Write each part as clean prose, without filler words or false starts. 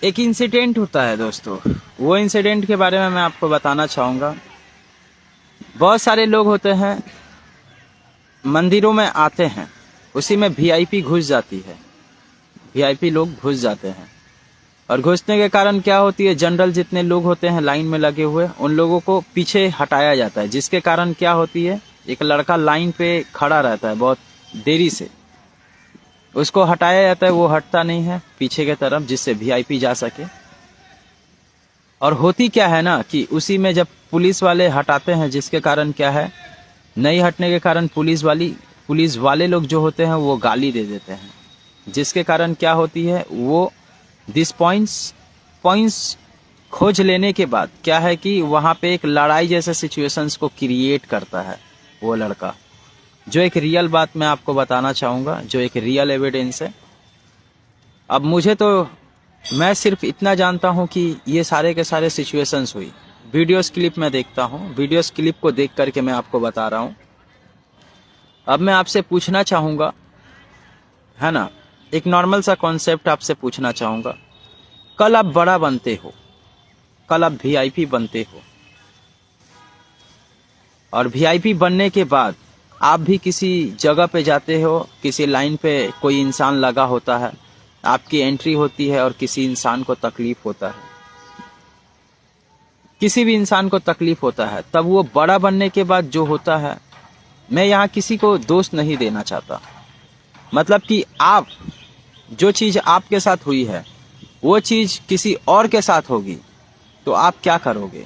एक इंसिडेंट होता है दोस्तों, वो इंसिडेंट के बारे में मैं आपको बताना चाहूँगा। बहुत सारे लोग होते हैं, मंदिरों में आते हैं, उसी में वीआईपी घुस जाती है, वीआईपी लोग घुस जाते हैं। और घुसने के कारण क्या होती है, जनरल जितने लोग होते हैं लाइन में लगे हुए, उन लोगों को पीछे हटाया जाता है, जिसके कारण क्या होती है, एक लड़का लाइन पे खड़ा रहता है बहुत देरी से, उसको हटाया जाता है, वो हटता नहीं है पीछे के तरफ, जिससे वीआईपी जा सके। और होती क्या है ना कि उसी में जब पुलिस वाले हटाते हैं, जिसके कारण क्या है, नहीं हटने के कारण पुलिस वाले लोग जो होते हैं वो गाली दे देते हैं, जिसके कारण क्या होती है, वो दिस पॉइंट्स खोज लेने के बाद क्या है कि वहाँ पे एक लड़ाई जैसे सिचुएशंस को क्रिएट करता है वो लड़का। जो एक रियल बात मैं आपको बताना चाहूँगा, जो एक रियल एविडेंस है। अब मुझे तो, मैं सिर्फ इतना जानता हूँ कि ये सारे के सारे सिचुएशंस हुई, वीडियोस क्लिप में देखता हूँ, वीडियोस क्लिप को देख करके मैं आपको बता रहा हूँ। अब मैं आपसे पूछना चाहूँगा, है ना, एक नॉर्मल सा कॉन्सेप्ट आपसे पूछना चाहूँगा। कल आप बड़ा बनते हो, कल आप वीआईपी बनते हो, और वीआईपी बनने के बाद आप भी किसी जगह पे जाते हो, किसी लाइन पे कोई इंसान लगा होता है, आपकी एंट्री होती है और किसी इंसान को तकलीफ होता है, किसी भी इंसान को तकलीफ होता है, तब वो बड़ा बनने के बाद जो होता है, मैं यहाँ किसी को दोष नहीं देना चाहता, मतलब कि आप, जो चीज आपके साथ हुई है वो चीज किसी और के साथ होगी तो आप क्या करोगे?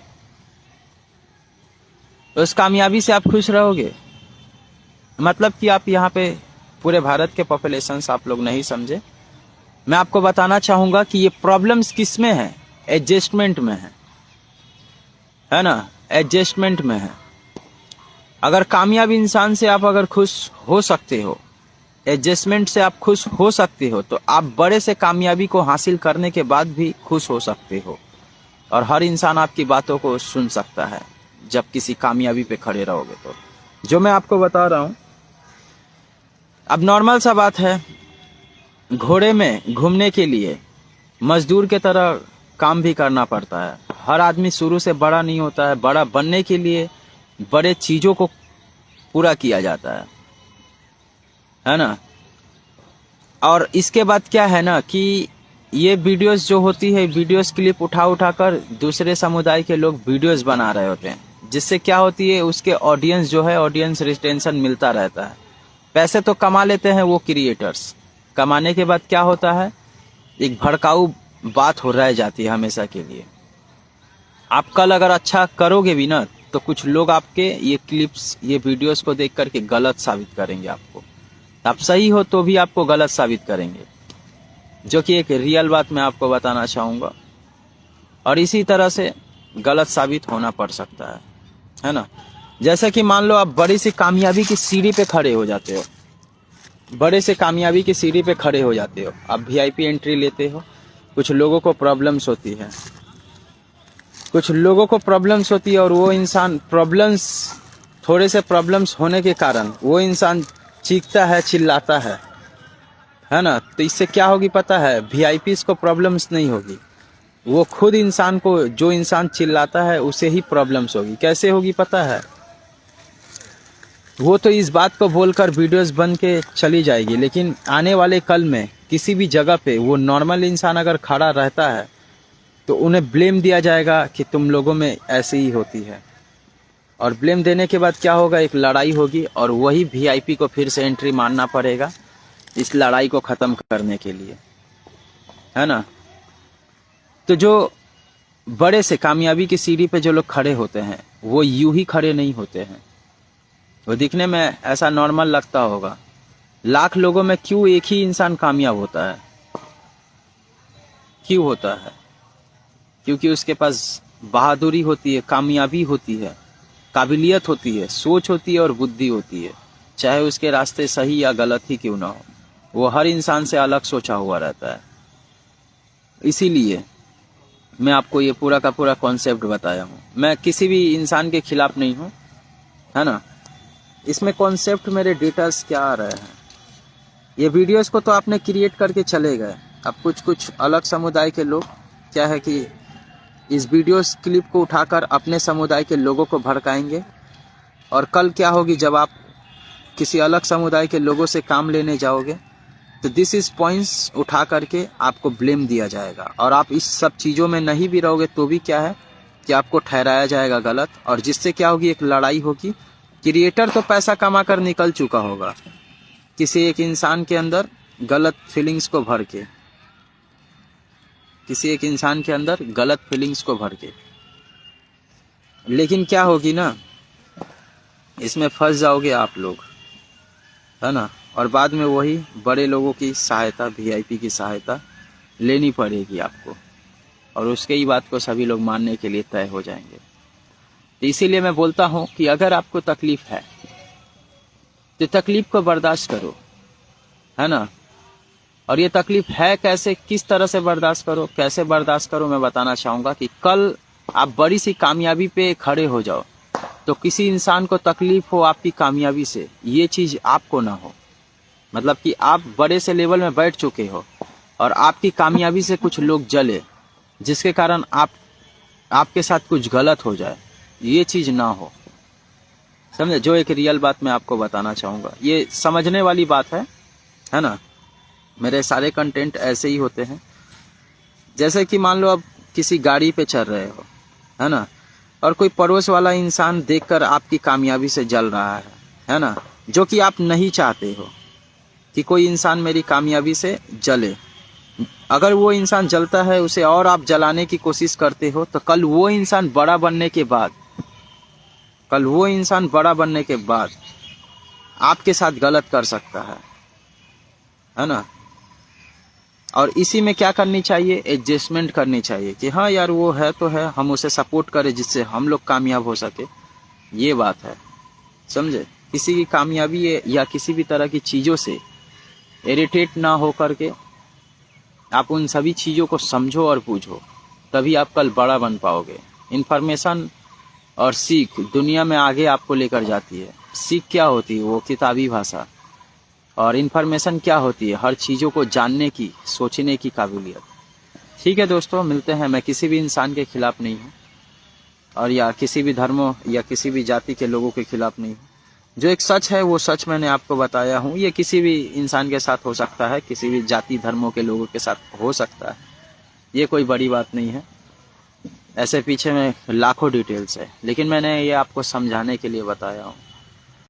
उस कामयाबी से आप खुश रहोगे? मतलब कि आप यहाँ पे पूरे भारत के पॉपुलेशन आप लोग नहीं समझे। मैं आपको बताना चाहूंगा कि ये प्रॉब्लम्स किस में है, एडजस्टमेंट में है ना, एडजस्टमेंट में है। अगर कामयाब इंसान से आप अगर खुश हो सकते हो, एडजस्टमेंट से आप खुश हो सकते हो, तो आप बड़े से कामयाबी को हासिल करने के बाद भी खुश हो सकते हो। और हर इंसान आपकी बातों को सुन सकता है जब किसी कामयाबी पे खड़े रहोगे तो। जो मैं आपको बता रहा हूं, अब नॉर्मल सा बात है, घोड़े में घूमने के लिए मजदूर के तरह काम भी करना पड़ता है। हर आदमी शुरू से बड़ा नहीं होता है, बड़ा बनने के लिए बड़े चीजों को पूरा किया जाता है ना। और इसके बाद क्या है ना कि ये वीडियोस जो होती है, वीडियोस क्लिप उठा उठा कर दूसरे समुदाय के लोग वीडियोस बना रहे होते हैं, जिससे क्या होती है, उसके ऑडियंस जो है, ऑडियंस रिटेंशन मिलता रहता है। पैसे तो कमा लेते हैं वो क्रिएटर्स, कमाने के बाद क्या होता है, एक भड़काऊ बात हो रह जाती है हमेशा के लिए। आप कल अगर अच्छा करोगे भी ना, तो कुछ लोग आपके ये क्लिप्स, ये वीडियोस को देख करके गलत साबित करेंगे आपको। आप सही हो तो भी आपको गलत साबित करेंगे, जो कि एक रियल बात मैं आपको बताना चाहूंगा। और इसी तरह से गलत साबित होना पड़ सकता है ना। जैसे कि मान लो आप बड़ी सी कामयाबी की सीढ़ी पे खड़े हो जाते हो, बड़े से कामयाबी की सीढ़ी पे खड़े हो जाते हो, आप वीआईपी एंट्री लेते हो। कुछ लोगों को प्रॉब्लम्स होती है, कुछ लोगों को प्रॉब्लम्स होती है, और वो इंसान प्रॉब्लम्स, थोड़े से प्रॉब्लम्स होने के कारण वो इंसान चीखता है, चिल्लाता है ना। तो इससे क्या होगी पता है, वीआईपीज़ को प्रॉब्लम्स नहीं होगी, वो खुद इंसान को, जो इंसान चिल्लाता है उसे ही प्रॉब्लम्स होगी। कैसे होगी पता है, वो तो इस बात को बोलकर वीडियोस बन के चली जाएगी, लेकिन आने वाले कल में किसी भी जगह पे वो नॉर्मल इंसान अगर खड़ा रहता है तो उन्हें ब्लेम दिया जाएगा कि तुम लोगों में ऐसे ही होती है। और ब्लेम देने के बाद क्या होगा, एक लड़ाई होगी, और वही वीआईपी को फिर से एंट्री मारना पड़ेगा इस लड़ाई को खत्म करने के लिए, है ना। तो जो बड़े से कामयाबी की सीढ़ी पे जो लोग खड़े होते हैं, वो यूं ही खड़े नहीं होते हैं। वो दिखने में ऐसा नॉर्मल लगता होगा, लाख लोगों में क्यों एक ही इंसान कामयाब होता है? क्यों होता है? क्योंकि उसके पास बहादुरी होती है, कामयाबी होती है, काबिलियत होती है, सोच होती है और बुद्धि होती है। चाहे उसके रास्ते सही या गलत ही क्यों ना हो, वो हर इंसान से अलग सोचा हुआ रहता है। इसीलिए मैं आपको ये पूरा का पूरा कॉन्सेप्ट बताया हूँ। मैं किसी भी इंसान के खिलाफ नहीं हूँ, है ना। इसमें कॉन्सेप्ट मेरे डिटेल्स क्या आ रहे हैं, ये वीडियोस को तो आपने क्रिएट करके चले गए, अब कुछ अलग समुदाय के लोग क्या है कि इस वीडियो क्लिप को उठाकर अपने समुदाय के लोगों को भड़काएंगे, और कल क्या होगी जब आप किसी अलग समुदाय के लोगों से काम लेने जाओगे तो दिस इज पॉइंट्स उठा करके आपको ब्लेम दिया जाएगा, और आप इस सब चीज़ों में नहीं भी रहोगे तो भी क्या है कि आपको ठहराया जाएगा गलत, और जिससे क्या होगी, एक लड़ाई होगी। क्रिएटर तो पैसा कमा कर निकल चुका होगा किसी एक इंसान के अंदर गलत फीलिंग्स को भर के, किसी एक इंसान के अंदर गलत फीलिंग्स को भर के। लेकिन क्या होगी ना, इसमें फंस जाओगे आप लोग, है ना, और बाद में वही बड़े लोगों की सहायता, वीआईपी की सहायता लेनी पड़ेगी आपको, और उसके ही बात को सभी लोग मानने के लिए तय हो जाएंगे। तो इसीलिए मैं बोलता हूं कि अगर आपको तकलीफ है तो तकलीफ को बर्दाश्त करो, है ना। और ये तकलीफ है कैसे, किस तरह से बर्दाश्त करो, कैसे बर्दाश्त करो, मैं बताना चाहूँगा कि कल आप बड़ी सी कामयाबी पे खड़े हो जाओ तो किसी इंसान को तकलीफ हो आपकी कामयाबी से, ये चीज़ आपको ना हो। मतलब कि आप बड़े से लेवल में बैठ चुके हो और आपकी कामयाबी से कुछ लोग जले, जिसके कारण आपके साथ कुछ गलत हो जाए, ये चीज़ ना हो, समझे। जो एक रियल बात मैं आपको बताना चाहूँगा, ये समझने वाली बात है ना। मेरे सारे कंटेंट ऐसे ही होते हैं, जैसे कि मान लो अब किसी गाड़ी पे चल रहे हो, है ना, और कोई पड़ोस वाला इंसान देखकर आपकी कामयाबी से जल रहा है ना, जो कि आप नहीं चाहते हो कि कोई इंसान मेरी कामयाबी से जले। अगर वो इंसान जलता है, उसे और आप जलाने की कोशिश करते हो, तो कल वो इंसान बड़ा बनने के बाद आपके साथ गलत कर सकता है ना। और इसी में क्या करनी चाहिए, एडजस्टमेंट करनी चाहिए कि हाँ यार वो है तो है, हम उसे सपोर्ट करें जिससे हम लोग कामयाब हो सके, ये बात है, समझे। किसी की कामयाबी या किसी भी तरह की चीज़ों से इरिटेट ना हो करके आप उन सभी चीज़ों को समझो और बूझो, तभी आप कल बड़ा बन पाओगे। इन्फॉर्मेशन और सीख दुनिया में आगे आपको लेकर जाती है। सीख क्या होती है, वो किताबी भाषा, और इन्फॉर्मेशन क्या होती है, हर चीज़ों को जानने की, सोचने की काबिलियत। ठीक है दोस्तों, मिलते हैं। मैं किसी भी इंसान के खिलाफ नहीं हूँ, और या किसी भी धर्मों या किसी भी जाति के लोगों के खिलाफ नहीं हूँ। जो एक सच है वो सच मैंने आपको बताया हूँ। ये किसी भी इंसान के साथ हो सकता है, किसी भी जाति धर्मों के लोगों के साथ हो सकता है, ये कोई बड़ी बात नहीं है। ऐसे पीछे में लाखों डिटेल्स है, लेकिन मैंने ये आपको समझाने के लिए बताया हूँ।